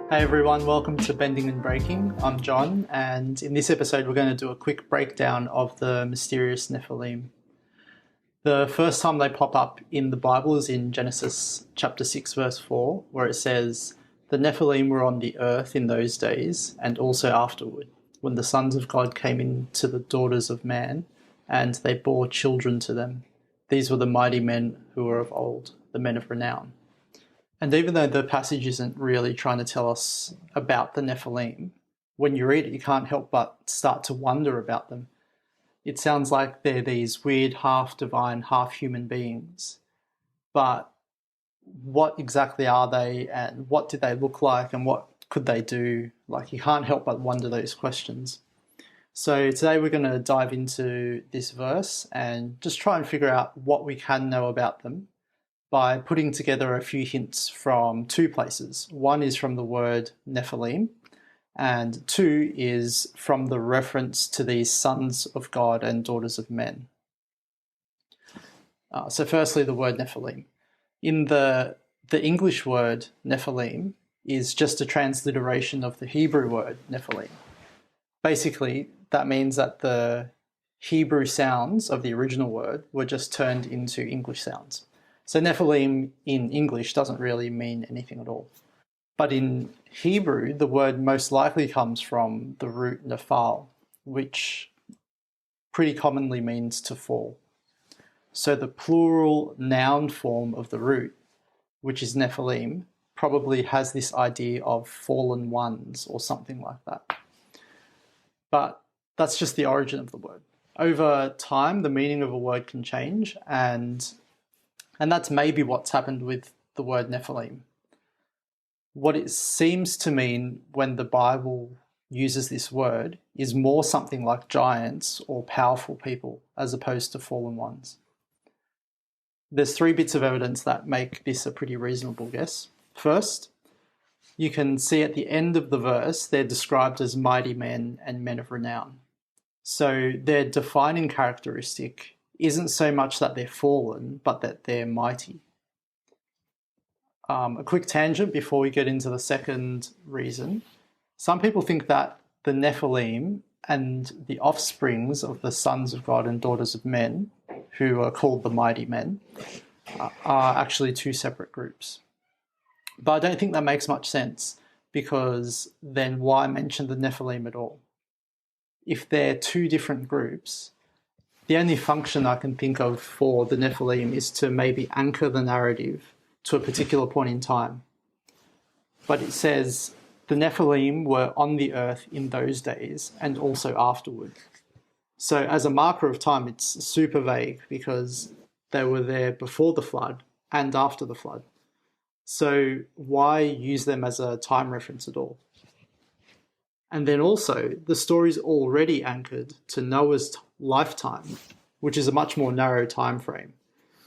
Hey everyone, welcome to Bending and Breaking. I'm John, and in this episode we're going to do a quick breakdown of the mysterious Nephilim. The first time they pop up in the Bible is in Genesis chapter 6 verse 4, where it says, "The Nephilim were on the earth in those days, and also afterward, when the sons of God came in to the daughters of man, and they bore children to them. These were the mighty men who were of old, the men of renown." And even though the passage isn't really trying to tell us about the Nephilim, when you read it, you can't help but start to wonder about them. It sounds like they're these weird, half-divine, half-human beings. But what exactly are they, and what did they look like, and what could they do? Like, you can't help but wonder those questions. So today we're going to dive into this verse and just try and figure out what we can know about them by putting together a few hints from two places. One is from the word Nephilim, and two is from the reference to these sons of God and daughters of men. So firstly, the word Nephilim. In the English word Nephilim is just a transliteration of the Hebrew word Nephilim. Basically, that means that the Hebrew sounds of the original word were just turned into English sounds. So Nephilim in English doesn't really mean anything at all. But in Hebrew, the word most likely comes from the root nephal, which pretty commonly means to fall. So the plural noun form of the root, which is Nephilim, probably has this idea of fallen ones or something like that. But that's just the origin of the word. Over time, the meaning of a word can change, and that's maybe what's happened with the word Nephilim. What it seems to mean when the Bible uses this word is more something like giants or powerful people as opposed to fallen ones. There's three bits of evidence that make this a pretty reasonable guess. First, you can see at the end of the verse they're described as mighty men and men of renown. So their defining characteristic isn't so much that they're fallen, but that they're mighty. A quick tangent before we get into the second reason. Some people think that the Nephilim and the offsprings of the sons of God and daughters of men, who are called the mighty men, are actually two separate groups. But I don't think that makes much sense, because then why mention the Nephilim at all? If they're two different groups, the only function I can think of for the Nephilim is to maybe anchor the narrative to a particular point in time. But it says the Nephilim were on the earth in those days and also afterward. So as a marker of time, it's super vague because they were there before the flood and after the flood. So why use them as a time reference at all? And then also, the story's already anchored to Noah's lifetime, which is a much more narrow time frame.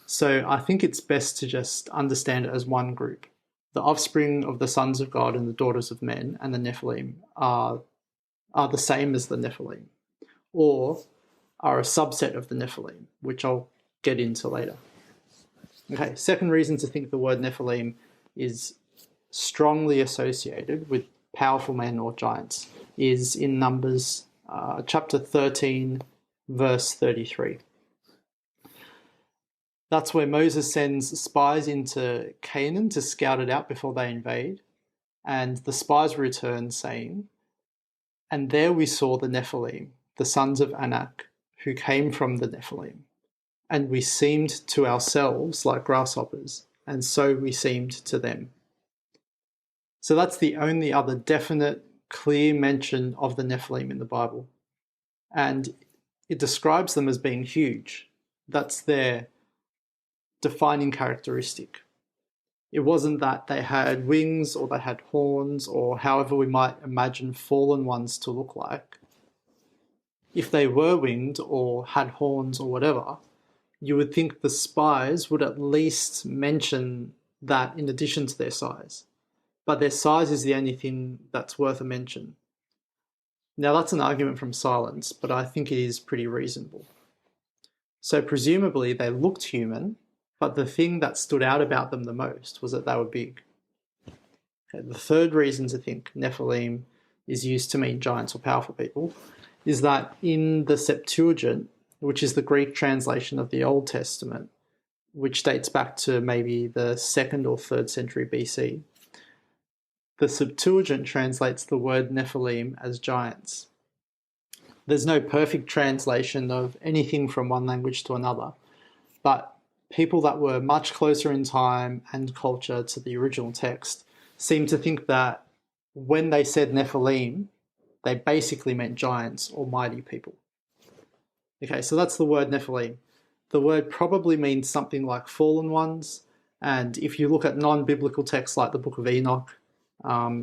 So I think it's best to just understand it as one group. The offspring of the sons of God and the daughters of men and the Nephilim are the same as the Nephilim, or are a subset of the Nephilim, which I'll get into later. Okay, second reason to think the word Nephilim is strongly associated with powerful men or giants is in Numbers chapter 13, verse 33. That's where Moses sends spies into Canaan to scout it out before they invade. And the spies return saying, "And there we saw the Nephilim, the sons of Anak, who came from the Nephilim. And we seemed to ourselves like grasshoppers, and so we seemed to them." So that's the only other definite, clear mention of the Nephilim in the Bible. And it describes them as being huge. That's their defining characteristic. It wasn't that they had wings or they had horns or however we might imagine fallen ones to look like. If they were winged or had horns or whatever, you would think the spies would at least mention that in addition to their size. But their size is the only thing that's worth a mention. Now that's an argument from silence, but I think it is pretty reasonable. So presumably they looked human, but the thing that stood out about them the most was that they were big. Okay, the third reason to think Nephilim is used to mean giants or powerful people is that in the Septuagint, which is the Greek translation of the Old Testament, which dates back to maybe the 2nd or 3rd century BC, the Septuagint translates the word Nephilim as giants. There's no perfect translation of anything from one language to another, but people that were much closer in time and culture to the original text seem to think that when they said Nephilim, they basically meant giants or mighty people. Okay, so that's the word Nephilim. The word probably means something like fallen ones, and if you look at non-biblical texts like the Book of Enoch,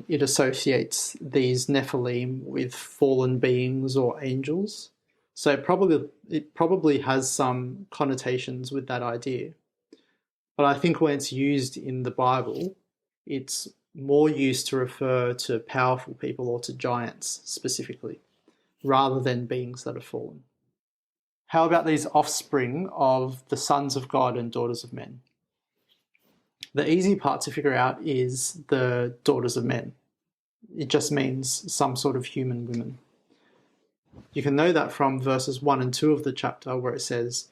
it associates these Nephilim with fallen beings or angels. So it probably has some connotations with that idea. But I think when it's used in the Bible, it's more used to refer to powerful people or to giants specifically, rather than beings that have fallen. How about these offspring of the sons of God and daughters of men? The easy part to figure out is the daughters of men. It just means some sort of human women. You can know that from verses 1 and 2 of the chapter where it says,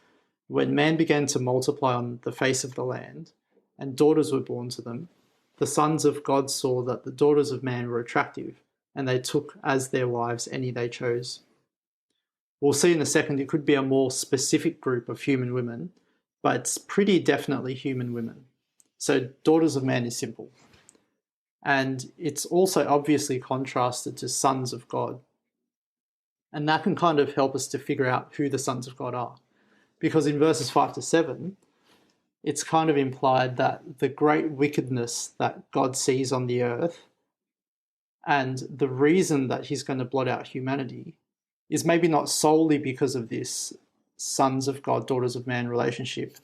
"When man began to multiply on the face of the land, and daughters were born to them, the sons of God saw that the daughters of man were attractive, and they took as their wives any they chose." We'll see in a second it could be a more specific group of human women, but it's pretty definitely human women. So daughters of man is simple. And it's also obviously contrasted to sons of God. And that can kind of help us to figure out who the sons of God are. Because in verses 5 to 7, it's kind of implied that the great wickedness that God sees on the earth and the reason that he's going to blot out humanity is maybe not solely because of this sons of God, daughters of man relationship,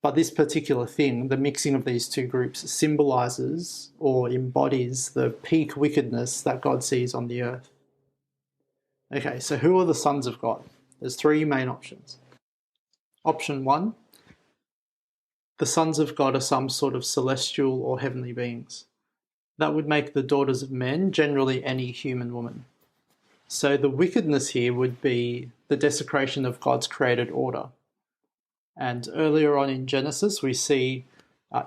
but this particular thing, the mixing of these two groups, symbolizes or embodies the peak wickedness that God sees on the earth. Okay, so who are the sons of God? There's three main options. Option 1, the sons of God are some sort of celestial or heavenly beings. That would make the daughters of men generally any human woman. So the wickedness here would be the desecration of God's created order. And earlier on in Genesis, we see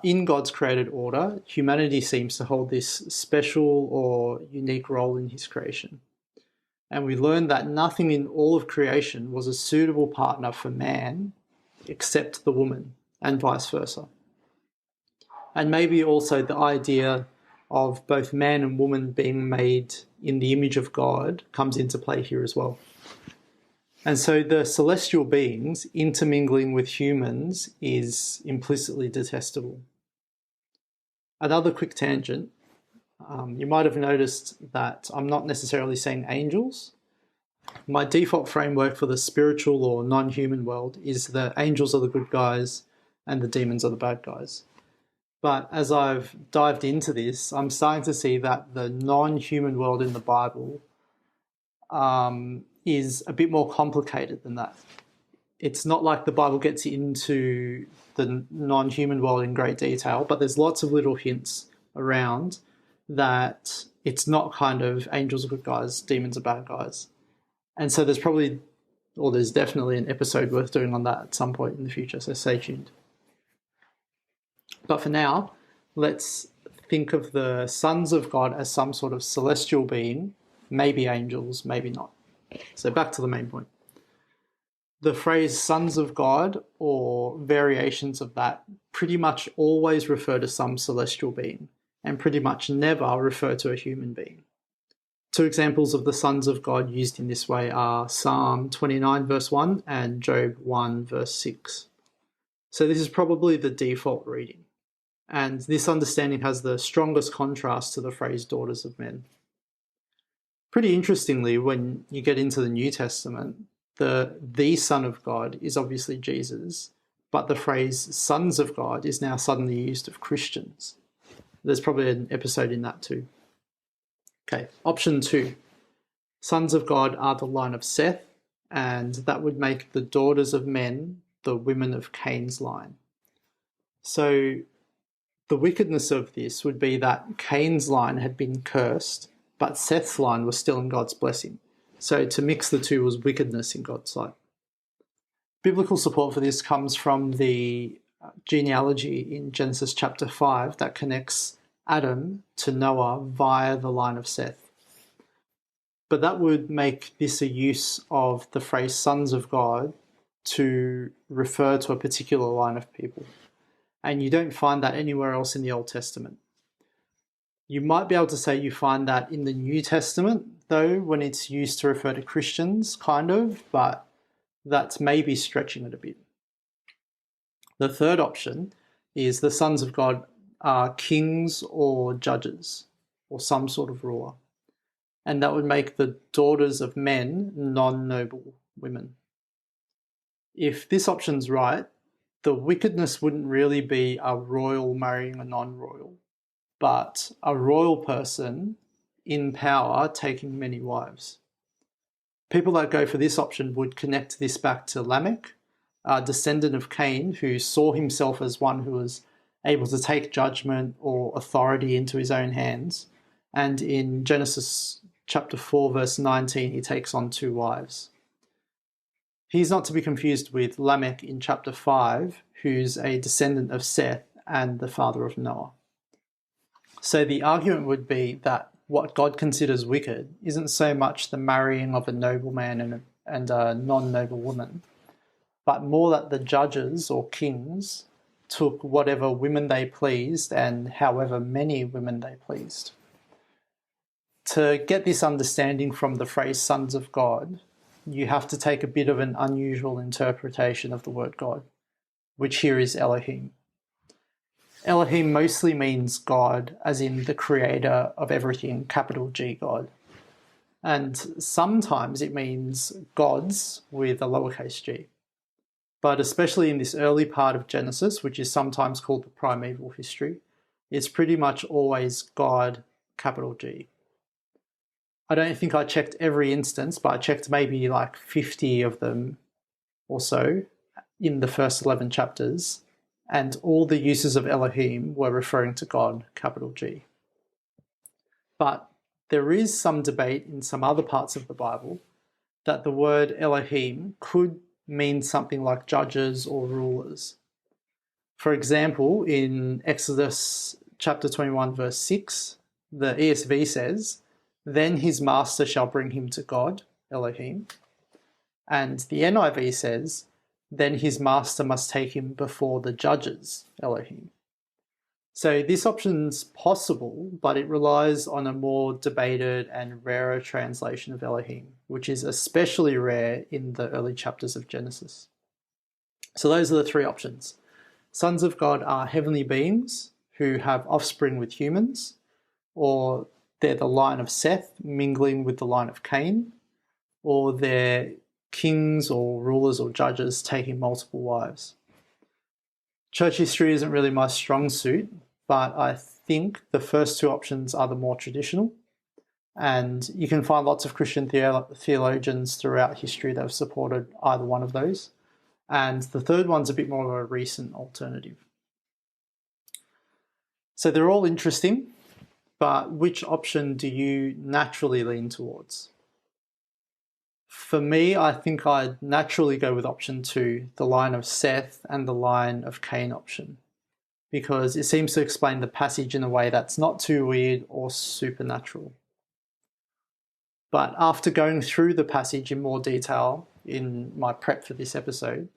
in God's created order, humanity seems to hold this special or unique role in his creation. And we learn that nothing in all of creation was a suitable partner for man except the woman, and vice versa. And maybe also the idea of both man and woman being made in the image of God comes into play here as well. And so the celestial beings intermingling with humans is implicitly detestable. Another quick tangent, you might have noticed that I'm not necessarily saying angels. My default framework for the spiritual or non-human world is the angels are the good guys and the demons are the bad guys. But as I've dived into this, I'm starting to see that the non-human world in the Bible is a bit more complicated than that. It's not like the Bible gets into the non-human world in great detail, but there's lots of little hints around that it's not kind of angels are good guys, demons are bad guys. And so there's definitely an episode worth doing on that at some point in the future, so stay tuned. But for now, let's think of the sons of God as some sort of celestial being, maybe angels, maybe not. So back to the main point. The phrase sons of God or variations of that pretty much always refer to some celestial being and pretty much never refer to a human being. Two examples of the sons of God used in this way are Psalm 29 verse 1 and Job 1 verse 6. So this is probably the default reading. And this understanding has the strongest contrast to the phrase daughters of men. Pretty interestingly, when you get into the New Testament, the Son of God is obviously Jesus, but the phrase sons of God is now suddenly used of Christians. There's probably an episode in that too. Okay, option 2. Sons of God are the line of Seth, and that would make the daughters of men the women of Cain's line. So The wickedness of this would be that Cain's line had been cursed, but Seth's line was still in God's blessing. So to mix the two was wickedness in God's sight. Biblical support for this comes from the genealogy in Genesis chapter 5 that connects Adam to Noah via the line of Seth. But that would make this a use of the phrase sons of God to refer to a particular line of people. And you don't find that anywhere else in the Old Testament. You might be able to say you find that in the New Testament, though, when it's used to refer to Christians, kind of, but that's maybe stretching it a bit. The third option is the sons of God are kings or judges or some sort of ruler. And that would make the daughters of men non-noble women. If this option's right, the wickedness wouldn't really be a royal marrying a non-royal, but a royal person in power taking many wives. People that go for this option would connect this back to Lamech, a descendant of Cain, who saw himself as one who was able to take judgment or authority into his own hands. And in Genesis chapter 4, verse 19, he takes on 2 wives. He's not to be confused with Lamech in chapter 5, who's a descendant of Seth and the father of Noah. So the argument would be that what God considers wicked isn't so much the marrying of a nobleman and a non-noble woman, but more that the judges or kings took whatever women they pleased and however many women they pleased. To get this understanding from the phrase sons of God, you have to take a bit of an unusual interpretation of the word God, which here is Elohim. Elohim mostly means God, as in the creator of everything, capital G, God. And sometimes it means gods with a lowercase g. But especially in this early part of Genesis, which is sometimes called the primeval history, it's pretty much always God, capital G. I don't think I checked every instance, but I checked maybe like 50 of them or so in the first 11 chapters, and all the uses of Elohim were referring to God, capital G. But there is some debate in some other parts of the Bible that the word Elohim could mean something like judges or rulers. For example, in Exodus chapter 21, verse 6, the ESV says, "Then his master shall bring him to God," Elohim. And the NIV says, "Then his master must take him before the judges," Elohim. So this option's possible, but it relies on a more debated and rarer translation of Elohim, which is especially rare in the early chapters of Genesis. So those are the 3 options. Sons of God are heavenly beings who have offspring with humans, or they're the line of Seth mingling with the line of Cain, or they're kings or rulers or judges taking multiple wives. Church history isn't really my strong suit, but I think the first 2 options are the more traditional, and you can find lots of Christian theologians throughout history that have supported either one of those, and the third one's a bit more of a recent alternative. So they're all interesting, but which option do you naturally lean towards? For me, I think I'd naturally go with option 2, the line of Seth and the line of Cain option, because it seems to explain the passage in a way that's not too weird or supernatural. But after going through the passage in more detail in my prep for this episode,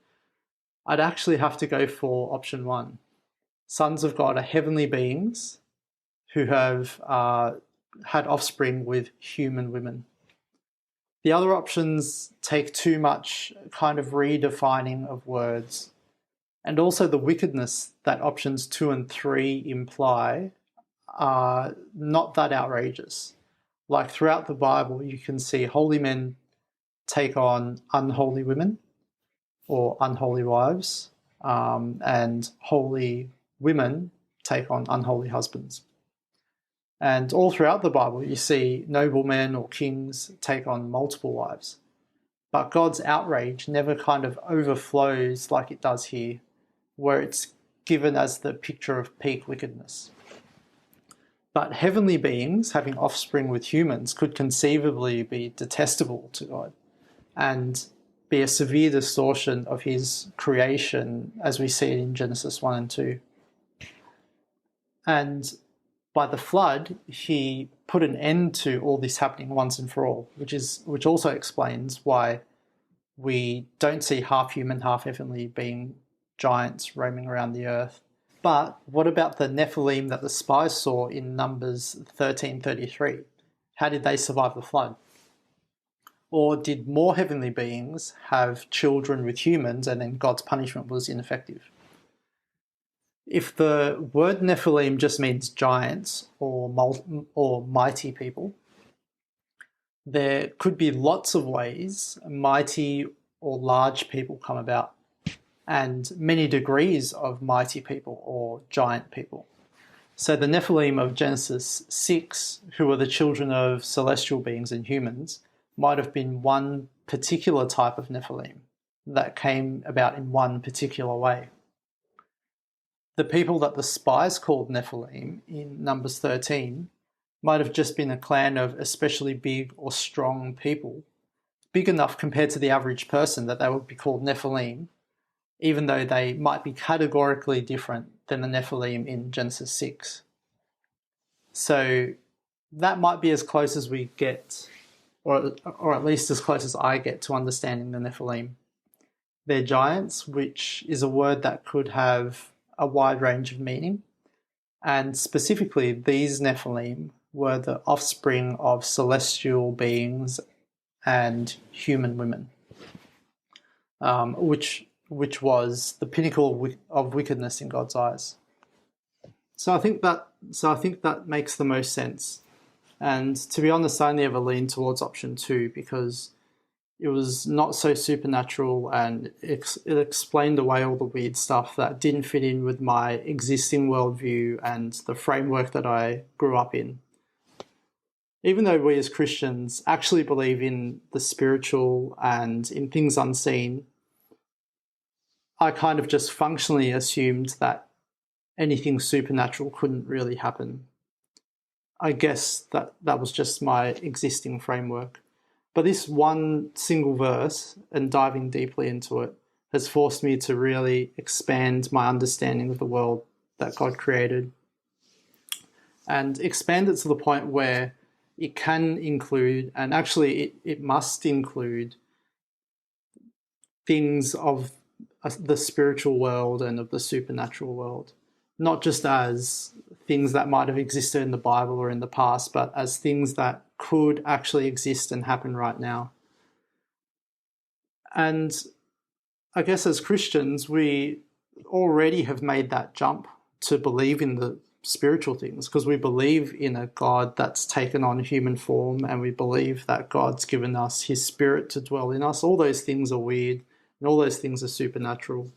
I'd actually have to go for option 1. Sons of God are heavenly beings who have had offspring with human women. The other options take too much kind of redefining of words, and also the wickedness that options 2 and 3 imply are not that outrageous. Like throughout the Bible, you can see holy men take on unholy women or unholy wives, and holy women take on unholy husbands. And all throughout the Bible, you see noblemen or kings take on multiple wives. But God's outrage never kind of overflows like it does here, where it's given as the picture of peak wickedness. But heavenly beings having offspring with humans could conceivably be detestable to God and be a severe distortion of his creation as we see it in Genesis 1 and 2. And by the flood, he put an end to all this happening once and for all, which also explains why we don't see half human, half heavenly being giants roaming around the earth. But what about the Nephilim that the spies saw in Numbers 13:33? How did they survive the flood? Or did more heavenly beings have children with humans and then God's punishment was ineffective? If the word Nephilim just means giants or mighty people, there could be lots of ways mighty or large people come about, and many degrees of mighty people or giant people. So the Nephilim of Genesis 6, who were the children of celestial beings and humans, might have been one particular type of Nephilim that came about in one particular way. The people that the spies called Nephilim in Numbers 13 might have just been a clan of especially big or strong people, big enough compared to the average person that they would be called Nephilim, even though they might be categorically different than the Nephilim in Genesis 6. So that might be as close as we get, or at least as close as I get to understanding the Nephilim. They're giants, which is a word that could have a wide range of meaning. And specifically, these Nephilim were the offspring of celestial beings and human women, which was the pinnacle of wickedness in God's eyes. So I think that makes the most sense. And to be honest, I only ever leaned towards option 2 because it was not so supernatural and it explained away all the weird stuff that didn't fit in with my existing worldview and the framework that I grew up in. Even though we as Christians actually believe in the spiritual and in things unseen, I kind of just functionally assumed that anything supernatural couldn't really happen. I guess that was just my existing framework. But this one single verse and diving deeply into it has forced me to really expand my understanding of the world that God created and expand it to the point where it can include, and actually it must include, things of the spiritual world and of the supernatural world, not just as things that might have existed in the Bible or in the past, but as things that could actually exist and happen right now. And I guess as Christians, we already have made that jump to believe in the spiritual things because we believe in a God that's taken on human form and we believe that God's given us his spirit to dwell in us. All those things are weird and all those things are supernatural.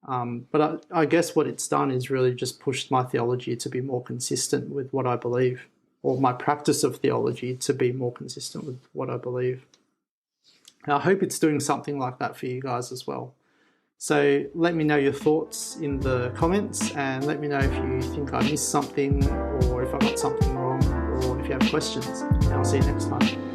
But I guess what it's done is really just pushed my theology to be more consistent with what I believe, or my practice of theology to be more consistent with what I believe. And I hope it's doing something like that for you guys as well. So let me know your thoughts in the comments and let me know if you think I missed something or if I got something wrong or if you have questions. And I'll see you next time.